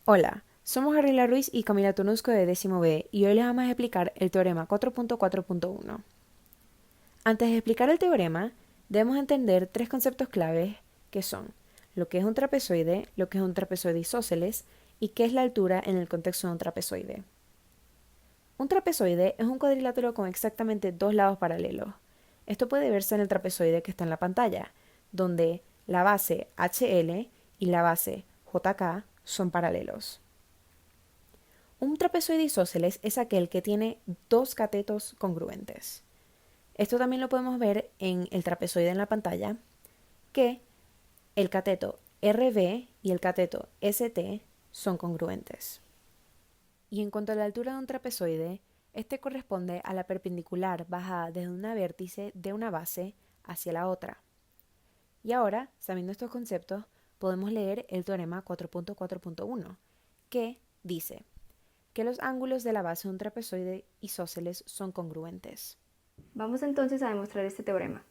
Hola, somos Gabriela Ruiz y Camila Tonusco de décimo B y hoy les vamos a explicar el teorema 4.4.1. Antes de explicar el teorema, debemos entender tres conceptos claves que son lo que es un trapezoide, lo que es un trapezoide isósceles y qué es la altura en el contexto de un trapezoide. Un trapezoide es un cuadrilátero con exactamente dos lados paralelos. Esto puede verse en el trapezoide que está en la pantalla, donde la base HL y la base JK son paralelos. Un trapezoide isósceles es aquel que tiene dos catetos congruentes. Esto también lo podemos ver en el trapezoide en la pantalla, que el cateto RB y el cateto ST son congruentes. Y en cuanto a la altura de un trapezoide, este corresponde a la perpendicular bajada desde una vértice de una base hacia la otra. Y ahora, sabiendo estos conceptos, podemos leer el teorema 4.4.1, que dice que los ángulos de la base de un trapezoide isósceles son congruentes. Vamos entonces a demostrar este teorema.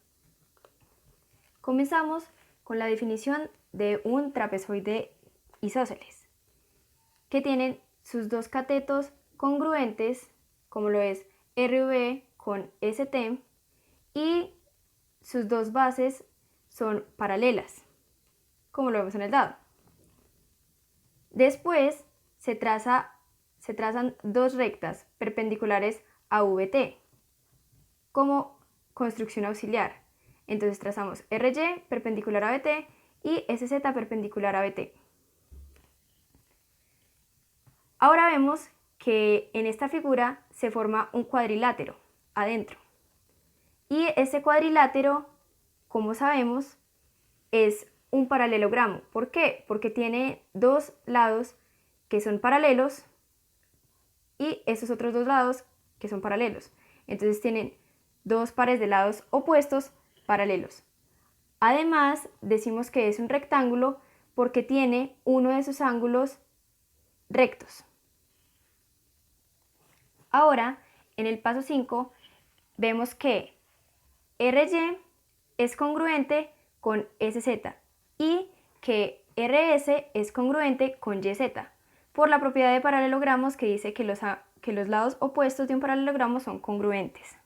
Comenzamos con la definición de un trapezoide isósceles, que tienen sus dos catetos congruentes, como lo es RV con ST, y sus dos bases son paralelas, como lo vemos en el dado. Después se trazan dos rectas perpendiculares a VT como construcción auxiliar. Entonces trazamos RY perpendicular a BT y SZ perpendicular a BT. Ahora vemos que en esta figura se forma un cuadrilátero adentro. Y ese cuadrilátero, como sabemos, es un paralelogramo. ¿Por qué? Porque tiene dos lados que son paralelos y esos otros dos lados que son paralelos. Entonces tienen dos pares de lados opuestos paralelos. Además, decimos que es un rectángulo porque tiene uno de sus ángulos rectos. Ahora, en el paso 5, vemos que RY es congruente con SZ y que RS es congruente con YZ, por la propiedad de paralelogramos que dice que los lados opuestos de un paralelogramo son congruentes.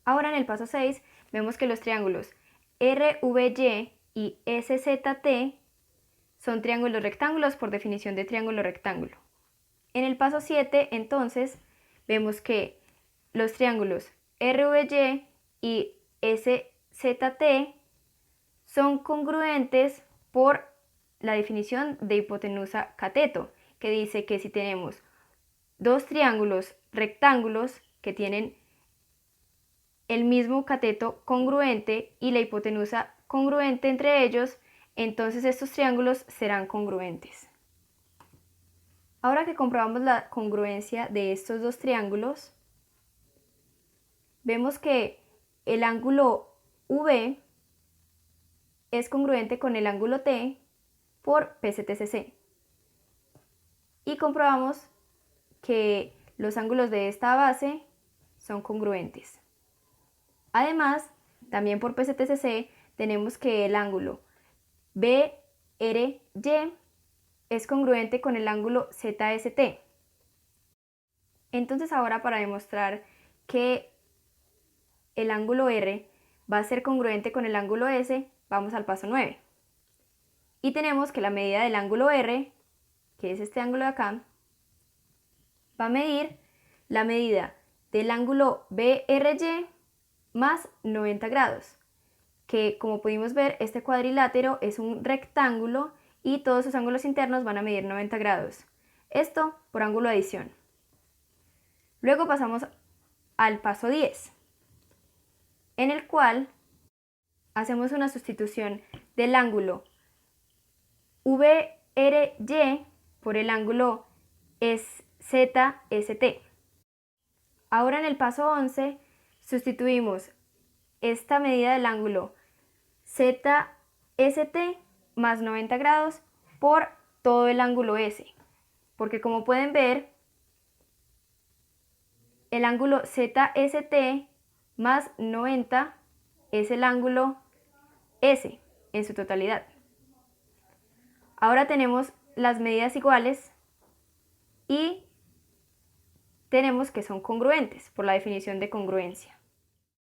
Ahora en el paso 6 vemos que los triángulos RVY y SZT son triángulos rectángulos por definición de triángulo rectángulo. En el paso 7 entonces vemos que los triángulos RVY y SZT son congruentes por la definición de hipotenusa cateto, que dice que si tenemos dos triángulos rectángulos que tienen el mismo cateto congruente y la hipotenusa congruente entre ellos, entonces estos triángulos serán congruentes. Ahora que comprobamos la congruencia de estos dos triángulos, vemos que el ángulo V es congruente con el ángulo T por PCTCC. Y comprobamos que los ángulos de esta base son congruentes. Además, también por PCTCC tenemos que el ángulo BRY es congruente con el ángulo ZST. Entonces ahora para demostrar que el ángulo R va a ser congruente con el ángulo S, vamos al paso 9. Y tenemos que la medida del ángulo R, que es este ángulo de acá, va a medir la medida del ángulo BRY más 90 grados, que como pudimos ver, este cuadrilátero es un rectángulo y todos sus ángulos internos van a medir 90 grados. Esto por ángulo de adición. Luego pasamos al paso 10, en el cual hacemos una sustitución del ángulo VRY por el ángulo ZST. Ahora en el paso 11 sustituimos esta medida del ángulo ZST más 90 grados por todo el ángulo S, porque como pueden ver, el ángulo ZST más 90 es el ángulo S en su totalidad. Ahora tenemos las medidas iguales y tenemos que son congruentes por la definición de congruencia.